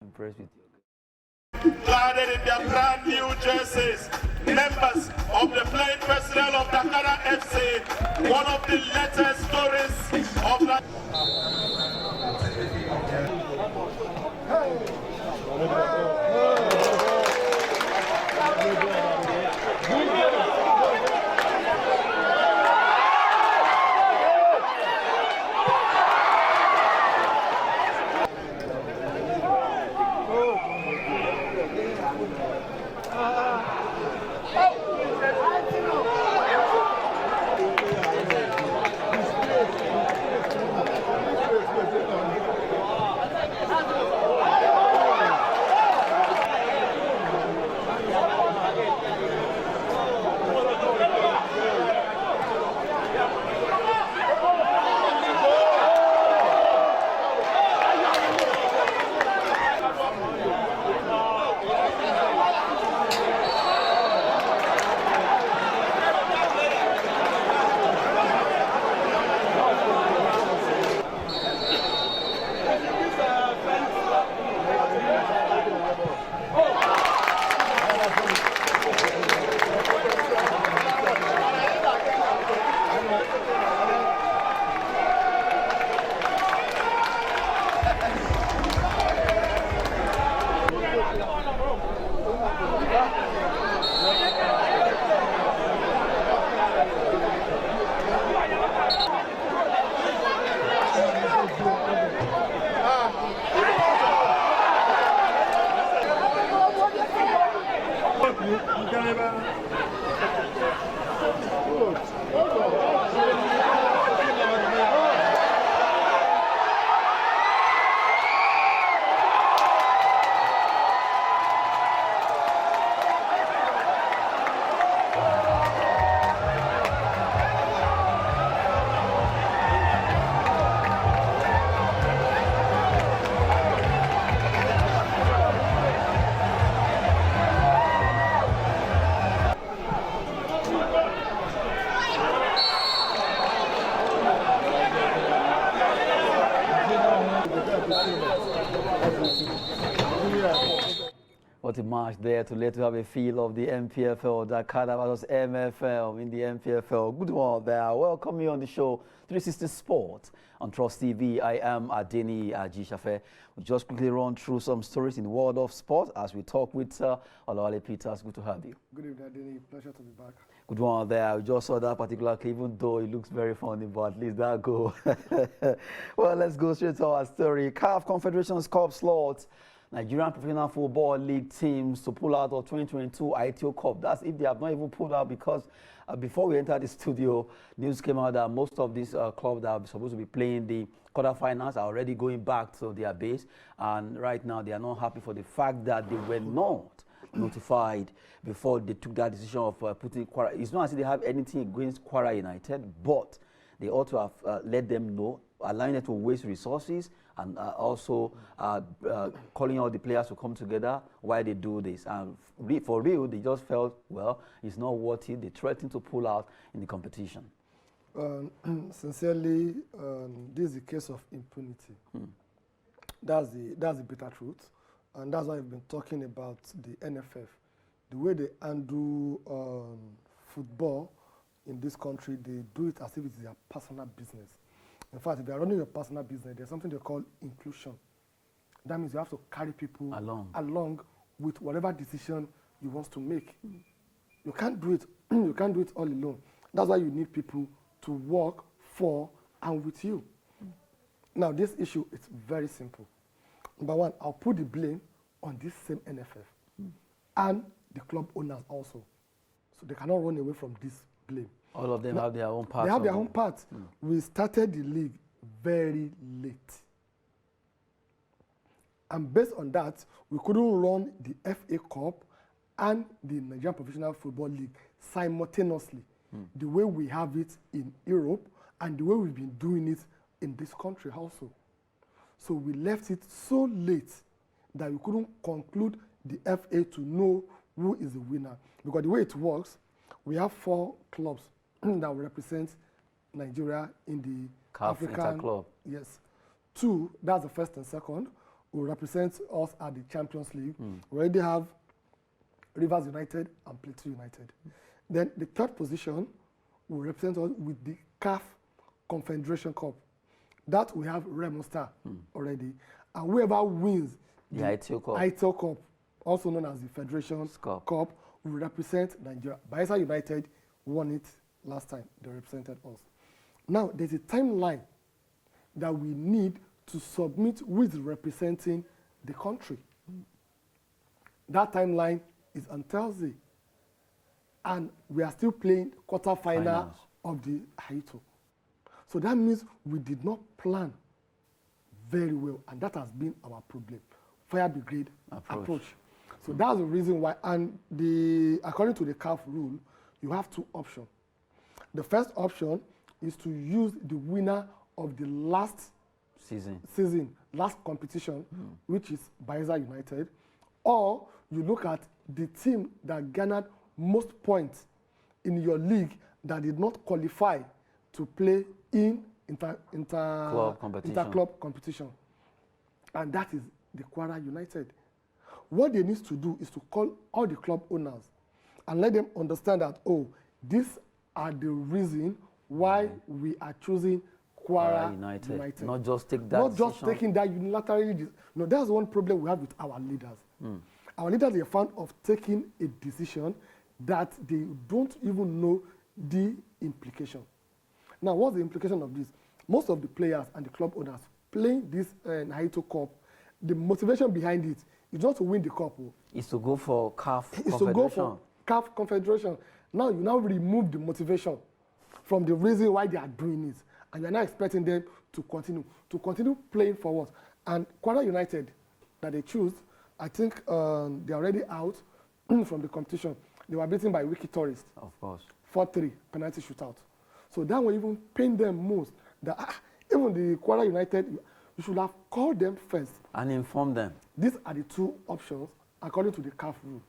Impressed with you. Cladded in their brand new jerseys, members of the playing personnel of Dakar FC, one of the latest stories of that. What a match there to let you have a feel of the MPFL, Dakar versus MFL in the MPFL. Good one there. Welcome you on the show, 360 Sport on Trust TV. I am Adeni Ajishafe. We just quickly run through some stories in the world of sport as we talk with Olawale Peters. Good to have you. Good evening, Adeni. Pleasure to be back. Good one there. We just saw that particular clip, even though it looks very funny, but at least that go. Well, let's go straight to our story. CAF Confederations Cup slots Nigerian Professional Football League teams to pull out of 2022 ITO Cup. That's if they have not even pulled out, because before we entered the studio, news came out that most of these clubs that are supposed to be playing the quarterfinals are already going back to their base. And right now, they are not happy for the fact that they were not notified before they took that decision of putting Kwara. It's not as if they have anything against Kwara United, but they ought to have let them know, allowing them to waste resources, and also calling all the players to come together while they do this. And for real, they just felt, well, it's not worth it. They threatened to pull out in the competition. Sincerely, this is the case of impunity. That's the bitter truth. And that's why I've been talking about the NFF. The way they handle football in this country, they do it as if it's their personal business. In fact, if they are running your personal business, there's something they call inclusion. That means you have to carry people along with whatever decision you want to make. You can't do it. You can't do it all alone. That's why you need people to work for and with you. Now, this issue is very simple. Number one, I'll put the blame on this same NFF and the club owners also. So they cannot run away from this blame. All of them have their own part. They have their own part. We started the league very late. And based on that, we couldn't run the FA Cup and the Nigerian Professional Football League simultaneously, the way we have it in Europe and the way we've been doing it in this country also. So we left it so late that we couldn't conclude the FA to know who is the winner. Because the way it works, we have 4 clubs that will represent Nigeria in the CAF African club. Yes. 2, that's the first and second. will represent us at the Champions League. We already have Rivers United and Plateau United. Then the third position will represent us with the CAF Confederation Cup. That we have Remo Star already. And whoever wins The ITO Cup, also known as the Federation Cup, will represent Nigeria. Bayelsa United won it last time. They represented us. Now, there's a timeline that we need to submit with representing the country. That timeline is on Thursday. And we are still playing quarter-final of the Haito. So that means we did not plan very well, and that has been our problem. Fire brigade approach. So that's the reason why, and according to the CAF rule, you have two options. The first option is to use the winner of the last season, last competition, which is Bayelsa United, or you look at the team that garnered most points in your league that did not qualify to play in interclub competition. And that is the Kwara United. What they need to do is to call all the club owners and let them understand that, oh, these are the reason why we are choosing Kwara United. Not just take that Not decision. just taking that unilaterally. No, that's one problem we have with our leaders. Our leaders are fond of taking a decision that they don't even know the implication. Now, what's the implication of this? Most of the players and the club owners playing this Haito Cup, the motivation behind it is not to win the cup. It's to go for CAF Confederation. It's to go for CAF Confederation. Now, you now remove the motivation from the reason why they are doing it. And you're now expecting them to continue playing for what? And Kwara United, that they choose, I think they're already out from the competition. They were beaten by Wiki Tourist. Of course. 4-3, penalty shootout. So that will even pain them most. That even the Kwara United, you should have called them first. And inform them. These are the two options according to the CAF rule.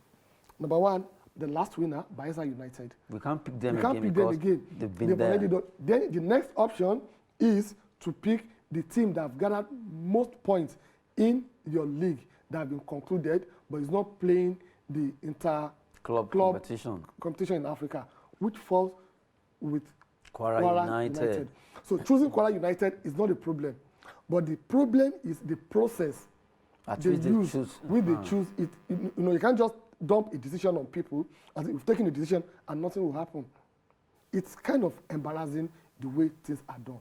Number one, the last winner, Bayelsa United. We can't pick them again because they've been there. Already done. Then the next option is to pick the team that have gathered most points in your league that have been concluded, but is not playing the club competition in Africa, which falls with Kwara United. So choosing Kwara United is not a problem, but the problem is the process they choose it. You know, you can't just dump a decision on people as if you've taken a decision and nothing will happen. It's kind of embarrassing the way things are done.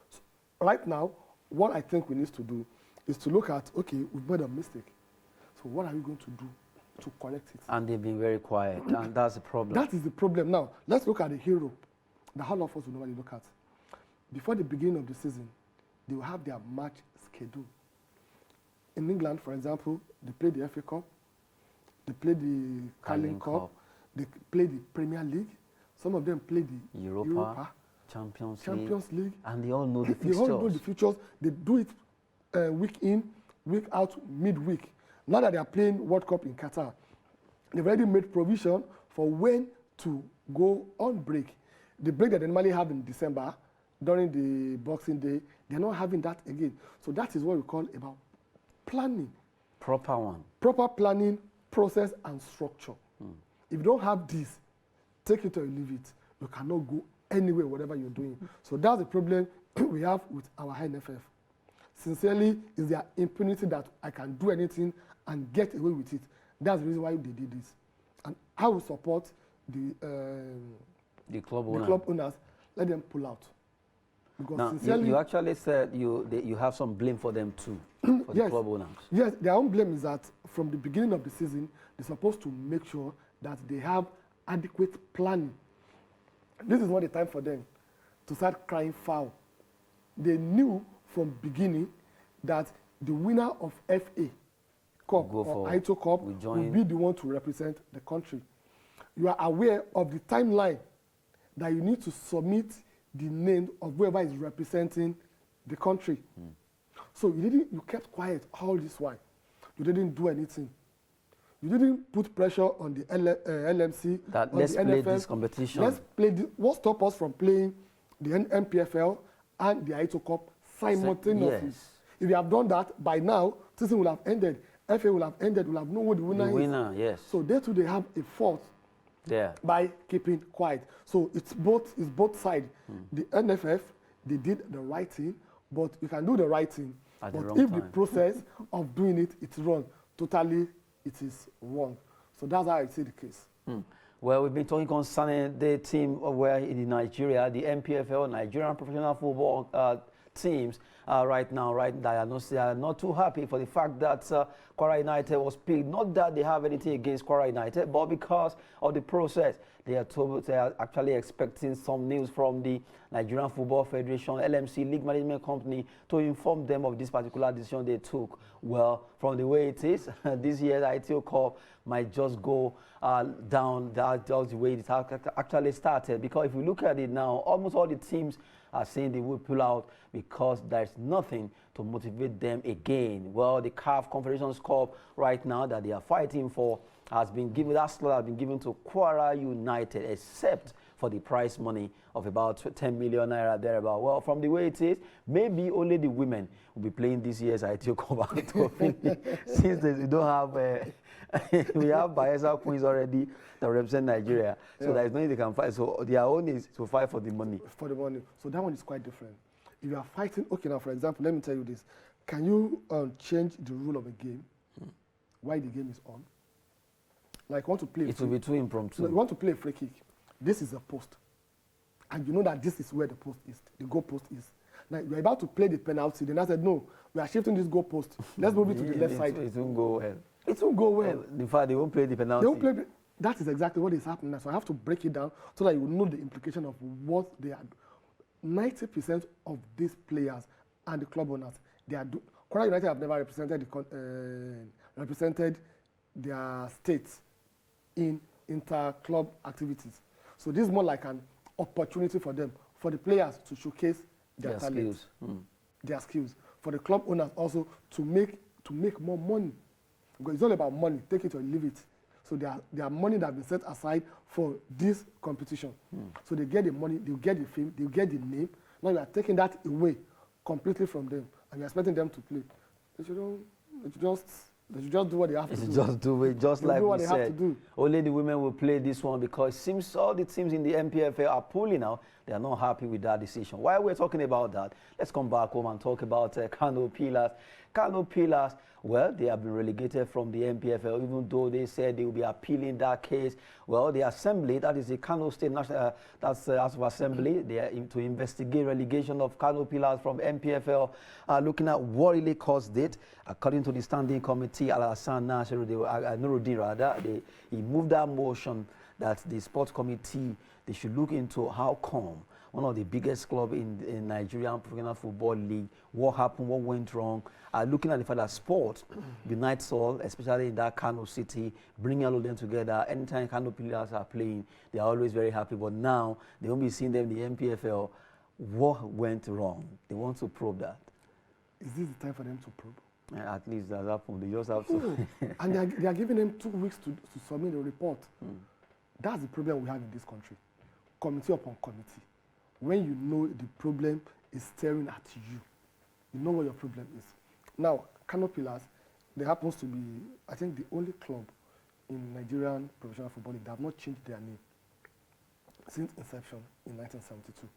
So right now, what I think we need to do is to look at, okay, we've made a mistake. So what are we going to do to correct it? And they've been very quiet, and that's the problem. That is the problem. Now, let's look at the hero that all of us will normally look at. Before the beginning of the season, they will have their match schedule. In England, for example, they play the FA Cup, they play the Carling Cup, they play the Premier League, some of them play the Europa Champions League. And they all know the fixtures. They all know the fixtures. They do it week in, week out, midweek. Now that they are playing World Cup in Qatar, they've already made provision for when to go on break. The break that they normally have in December, during the Boxing Day, they're not having that again. So that is what we call about planning. Proper one. Proper planning, process, and structure. If you don't have this, take it or leave it. You cannot go anywhere, whatever you're doing. So that's the problem we have with our NFF. Sincerely, is their impunity that I can do anything and get away with it. That's the reason why they did this. And I will support the club owners. Let them pull out. Because now, sincerely, you actually said you have some blame for them too, for the club owners. Yes, their own blame is that from the beginning of the season, they're supposed to make sure that they have adequate planning. This is not the time for them to start crying foul. They knew from beginning that the winner of FA Cup or Haito Cup will be the one to represent the country. You are aware of the timeline that you need to submit the name of whoever is representing the country. So you kept quiet all this while. You didn't do anything. You didn't put pressure on the LMC. That let's play this competition. Let's play what stopped us from playing the MPFL and the Haito Cup simultaneously. Yes. If you have done that, by now, season will have ended. FA will have ended. We'll have known who the winner The is. winner, yes. So they too, they have a fault Yeah. by keeping quiet. So it's both sides. The NFF, they did the right thing, but you can do the right thing. At the But wrong if the time. process of doing it, it's wrong, totally it is wrong. So that's how I see the case. Well, we've been talking concerning the team where in Nigeria, the MPFL, Nigerian Professional Football teams, right now, they are not too happy for the fact that Kwara United was picked. Not that they have anything against Kwara United, but because of the process. They are actually expecting some news from the Nigerian Football Federation, LMC, League Management Company, to inform them of this particular decision they took. Well, from the way it is, this year's ITO Cup might just go down. That's just the way it actually started. Because if we look at it now, almost all the teams are saying they will pull out because there's nothing to motivate them again. Well, the CAF Confederations Cup right now that they are fighting for has been given, that slot has been given to Kwara United, except for the prize money of about 10 million naira thereabout. Well, from the way it is, maybe only the women will be playing this year's ITO Cup since we don't have, we have Bayelsa Queens already that represent Nigeria. So there is nothing they can fight. So their own is to fight for the money. For the money. So that one is quite different. If you are fighting, okay, now for example, let me tell you this. Can you change the rule of a game while the game is on? Like, want to play. It will be too impromptu. So you want to play a free kick. This is a post. And you know that this is where the post is, the goal post is. Now, you're about to play the penalty. Then I said, no, we are shifting this goal post. Let's move it to the left side. It won't go well. It won't go well. In fact, they won't play the penalty. They won't play. That is exactly what is happening now. So I have to break it down so that you will know the implication of what they are. 90% of these players and the club owners, they are Kwara United have never represented their states in inter-club activities. So this is more like an opportunity for them, for the players to showcase their talents, their skills. For the club owners also to make more money. Because it's all about money, take it or leave it. So there are money that have been set aside for this competition. So they get the money, they get the fame, they get the name. Now you are taking that away completely from them, and you're expecting them to play. They should just do what they have to do. Just do it, just They like do what we they have said. to do. Only the women will play this one because it seems all the teams in the MPFA are pulling out. They are not happy with that decision. While we're talking about that, let's come back home and talk about Kano Pillars. Kano Pillars, well, they have been relegated from the MPFL, even though they said they will be appealing that case. Well, the Assembly, that is the Kano State National, that's the House of Assembly, they are to investigate relegation of Kano Pillars from MPFL, looking at what really caused it. According to the Standing Committee, Al-Hassan Nuruddin, rather, he moved that motion that the sports committee, they should look into how come one of the biggest clubs in Nigerian Professional Football League, what happened, what went wrong, looking at the fact that sport unites all, especially in that Kano city, bringing all of them together. Anytime Kano players are playing, they are always very happy, but now they won't be seeing them in the MPFL. What went wrong? They want to probe that. Is this the time for them to probe? At least that's happened. They just have to. And they are giving them 2 weeks to submit a report. That's the problem we have in this country. Committee upon committee. When you know the problem is staring at you, you know what your problem is. Now, Kano Pillars, there happens to be, I think, the only club in Nigerian Professional Football League that have not changed their name since inception in 1972.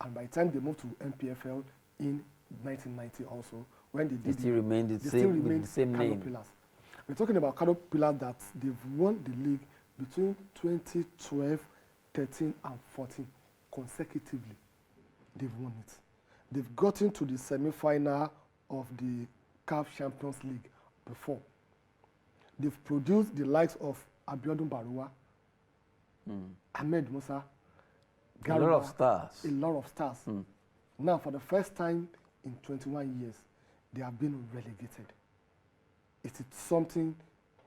And by the time they moved to MPFL in 1990 also, when they did still remained the same Kano name. Pillars. We're talking about Kano Pillars that they've won the league between 2012, 13 and 14 consecutively. They've won it. They've gotten to the semi-final of the CAF Champions League before. They've produced the likes of Abiodun Baruwa, Ahmed Musa, A lot of stars. A lot of stars. Now, for the first time in 21 years, they have been relegated. It is something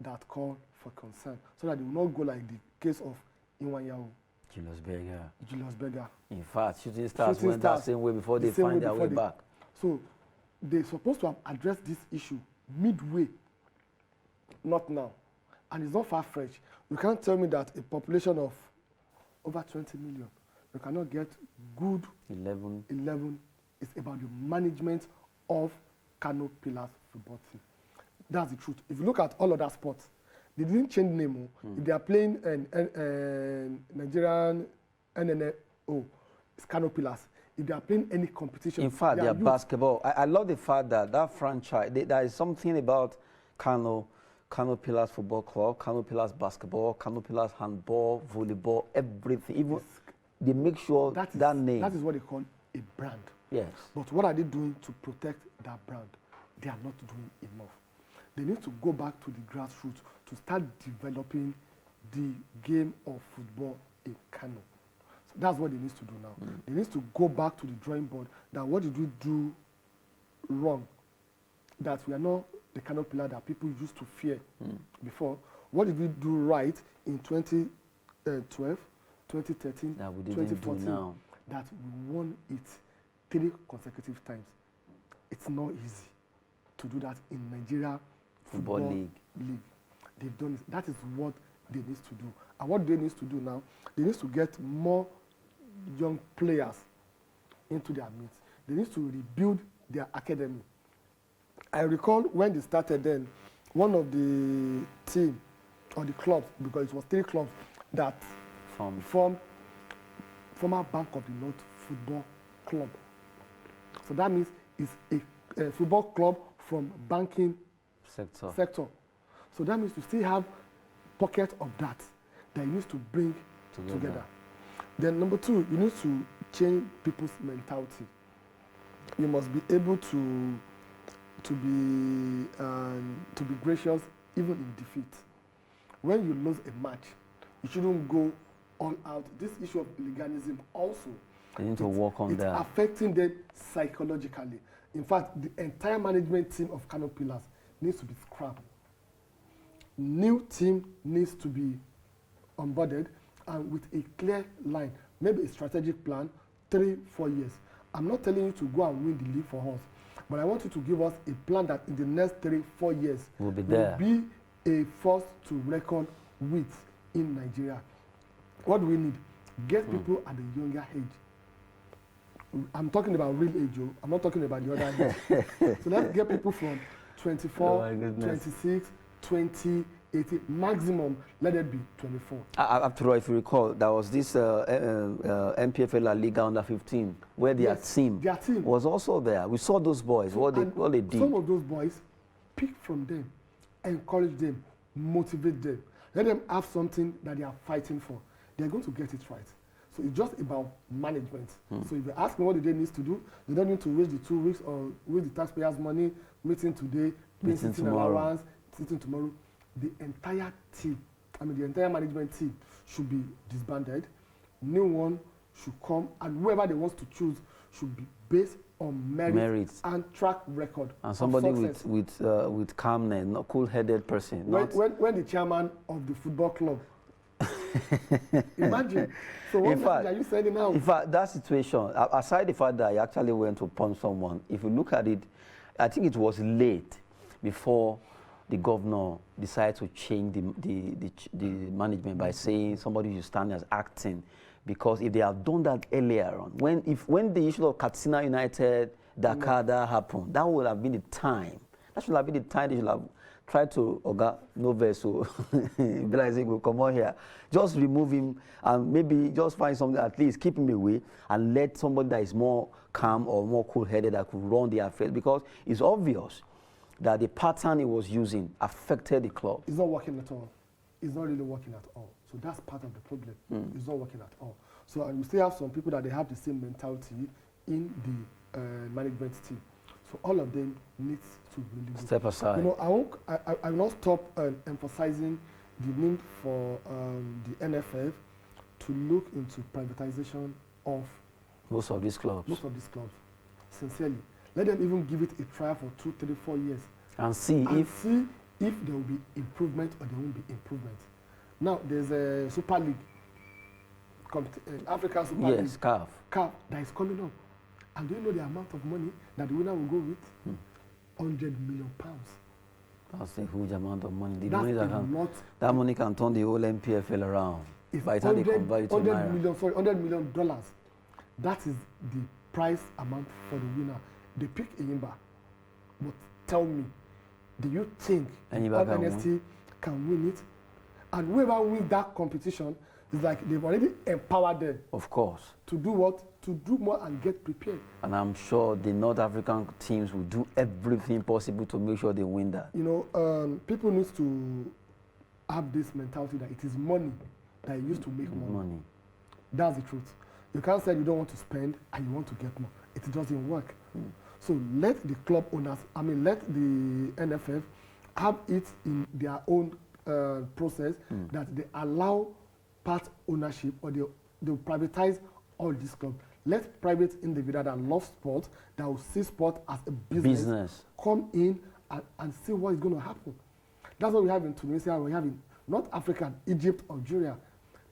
that calls for concern, so that they will not go like the case of Iwanyahu, Julius Berger. In fact, shooting stars went that same way before they find their way back. So they're supposed to have addressed this issue midway, not now. And it's not far-fetched. You can't tell me that a population of over 20 million, you cannot get good 11. 11. It's about the management of Kano Pillars football team. That's the truth. If you look at all other sports, they didn't change the name. If they are playing Nigerian NNO, it's Kano Pillars. If they are playing any competition, in fact, they are basketball. I love the fact that that franchise, there is something about Kano Pillars Football Club, Kano Pillars Basketball, Kano Pillars Handball, Volleyball, everything. Even they make sure that name. That is what they call a brand. Yes. But what are they doing to protect that brand? They are not doing enough. They need to go back to the grassroots to start developing the game of football in Kano. So that's what they need to do now. They need to go back to the drawing board. That what did we do wrong? That we are not the Kano Pillar that people used to fear before. What did we do right in 2012, 2013, that we didn't 2014? do now. That we won it 3 consecutive times. It's not easy to do that in Nigeria Football League. They've done it. That is what they need to do. And what they need to do now, they need to get more young players into their midst. They need to rebuild their academy. I recall when they started then, one of the team or the clubs, because it was 3 clubs that formed former Bank of the North Football Club. So that means it's a football club from banking sector. So that means you still have pocket of that you need to bring together. Then number 2, you need to change people's mentality. You must be able to be gracious even in defeat. When you lose a match, you shouldn't go all out. This issue of hooliganism also, they need to work on that. It's affecting them psychologically. In fact, the entire management team of Kano Pillars needs to be scrapped. New team needs to be onboarded and with a clear line, maybe a strategic plan, 3-4 years. I'm not telling you to go and win the league for us, but I want you to give us a plan that in the next 3-4 years will be a force to reckon with in Nigeria. What do we need? Get people at a younger age. I'm talking about real age, I'm not talking about the other age. So let's get people from 24, 26, 20, 18, maximum, let it be 24. After all, if you recall, there was this MPFL La Liga under 15, where their team was also there. We saw those boys, what they did. Some of those boys, pick from them, encourage them, motivate them. Let them have something that they are fighting for. They're going to get it right. So it's just about management. So if you ask me what the day needs to do, they don't need to waste the 2 weeks or waste the taxpayers' money, meeting today, meeting tomorrow. Sitting tomorrow. The entire team, the entire management team should be disbanded. New one should come, and whoever they want to choose should be based on merits and track record. And somebody with calmness, not cool-headed person. When the chairman of the football club, imagine. So what are you saying now? In fact, that situation, aside the fact that I actually went to punch someone, if you look at it, I think it was late before the governor decided to change the management by saying somebody should stand as acting, because if they had done that earlier on, when the issue of Katsina United, Dakar, that happened, that would have been the time. That should have been the time they should have tried to no vessel, will come on here, just remove him and maybe just find something, at least keep him away and let somebody that is more calm or more cool-headed that could run the affairs, because it's obvious that the pattern he was using affected the club. It's not working at all. It's not really working at all. So that's part of the problem. It's not working at all. So and we still have some people that they have the same mentality in the management team. So all of them need to really step aside. I will not stop emphasizing the need for the NFF to look into privatization of most of these clubs. Sincerely. Let them even give it a trial for 2, 3, 4 years. And see if there will be improvement or there won't be improvement. Now, there's a Super League, African Super League. Yes, CAF. That is coming up. And do you know the amount of money that the winner will go with? 100 million pounds. That's a huge amount of money. That money can turn the whole MPFL around. If by the time they convert it to Naira. $100 million. That is the price amount for the winner. They pick Eyimba But tell me, do you think Anybody can NST can win it? And whoever wins that competition, it's like they've already empowered them. Of course. To do what? To do more and get prepared. And I'm sure the North African teams will do everything possible to make sure they win that. You know, people need to have this mentality that it is money that you use to make money. That's the truth. You can't say you don't want to spend and you want to get more. It doesn't work. So let the club owners, let the NFF have it in their own process that they allow part ownership, or they privatize all these clubs. Let private individuals that love sport, that will see sport as a business. Come in and see what is going to happen. That's what we have in Tunisia, we have in North Africa, Egypt, Algeria.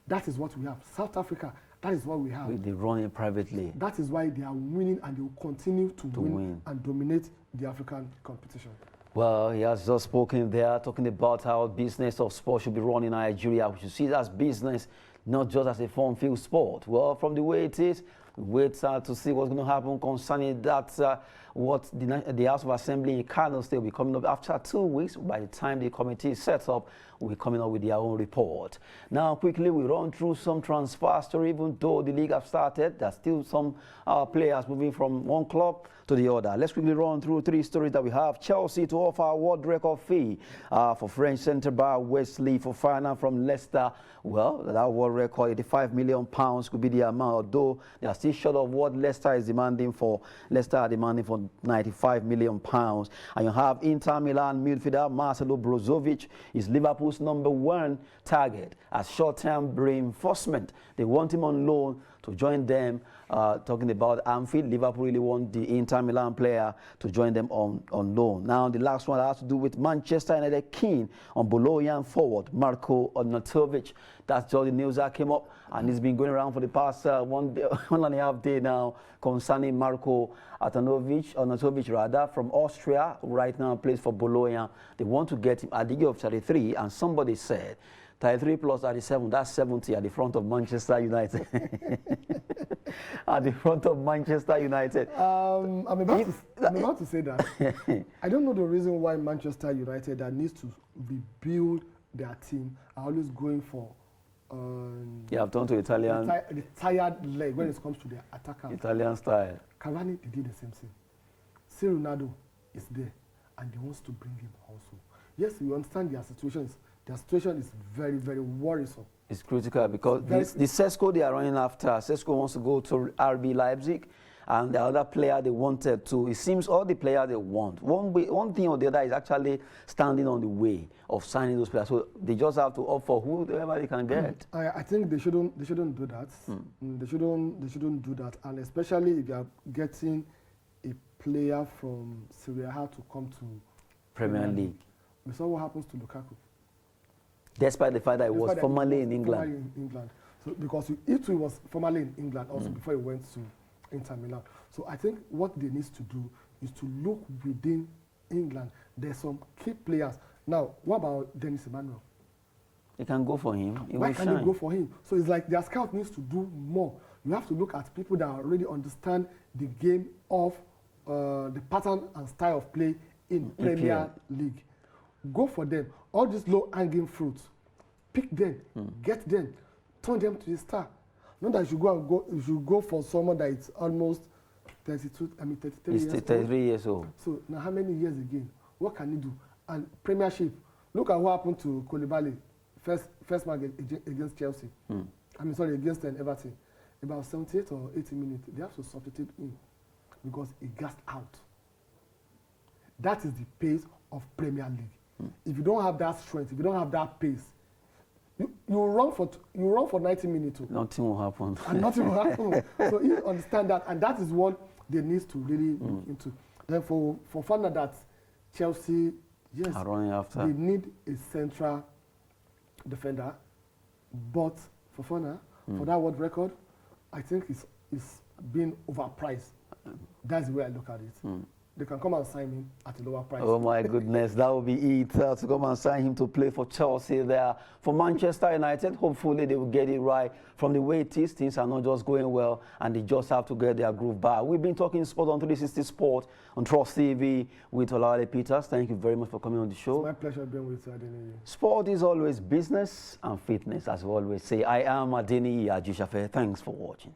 That is what we have. South Africa, that is what we have. They run it privately. That is why they are winning, and they will continue to win and dominate the African competition. Well, he has just spoken there, talking about how business of sport should be run in Nigeria. We should see it as business, not just as a fun-filled sport. Well, from the way it is, we wait to see what's going to happen concerning that, what the House of Assembly in Kano State will be coming up after 2 weeks. By the time the committee is set up, will be coming up with their own report. Now, quickly, we run through some transfer story. Even though the league have started, there's still some players moving from one club to the other. Let's quickly run through 3 stories that we have. Chelsea to offer a world record fee for French centre-back Wesley Fofana from Leicester. Well, that world record, £85 million could be the amount, although they are still short of what Leicester is demanding for. Leicester are demanding for £95 million. And you have Inter Milan midfielder Marcelo Brozovic is Liverpool's #1 target as short-term reinforcement. They want him on loan to join them. Talking about Anfield, Liverpool really want the Inter Milan player to join them on loan. Now, the last one has to do with Manchester United keen on Bologna forward Marko Arnautovic. That's just the news that came up, and it's been going around for the past 1.5 days now concerning Marko Arnautovic from Austria, who right now plays for Bologna. They want to get him at the age of 33, and somebody said 33 plus 37, that's 70 at the front of Manchester United. At the front of Manchester United. I'm about to say that. I don't know the reason why Manchester United that needs to rebuild their team are always going for I've turned to Italian. The tired leg when it comes to their attackers. Italian style. Cavani, they did the same thing. See, Ronaldo is there, and they want to bring him also. Yes, we understand their situation is very, very worrisome. It's critical because the Sesko they are running after, Sesko wants to go to RB Leipzig, and the other player they wanted to, it seems all the players they want. One thing or the other is actually standing on the way of signing those players. So they just have to opt for whoever they can get. I think they shouldn't do that. They shouldn't do that, and especially if you are getting a player from Serie A to come to Premier League. We saw what happens to Lukaku. Despite the fact that he was formerly in England. So because he was formerly in England also before he went to Inter Milan. So I think what they need to do is to look within England. There's some key players. Now, what about Dennis Emmanuel? They can go for him. Why can't they go for him? So it's like their scout needs to do more. You have to look at people that already understand the game of the pattern and style of play in Premier League. Go for them. All these low-hanging fruits, pick them, get them, turn them to a star. Not that you should go for someone that is almost 33 years old. So now how many years again? What can he do? And Premiership, look at what happened to Koulibaly, first match against Chelsea. Against Everton. About 78 or 80 minutes, they have to substitute him because he gassed out. That is the pace of Premier League. If you don't have that strength, if you don't have that pace, you run for 90 minutes. Nothing will happen. And nothing will happen. So you understand that, and that is what they need to really look into. Then for fun that Chelsea, yes, are running after. They need a central defender, but Fofana, for that world record, I think it's being overpriced. That's the way I look at it. they can come and sign him at a lower price. Oh my goodness, that would be it. To come and sign him to play for Chelsea there. For Manchester United, hopefully they will get it right. From the way it is, things are not just going well, and they just have to get their groove back. We've been talking sport on 360 Sport on Trust TV with Olawale Peters. Thank you very much for coming on the show. It's my pleasure being with you, Adeniyi. Sport is always business and fitness, as we always say. I am Adeniyi Ajishafe. Thanks for watching.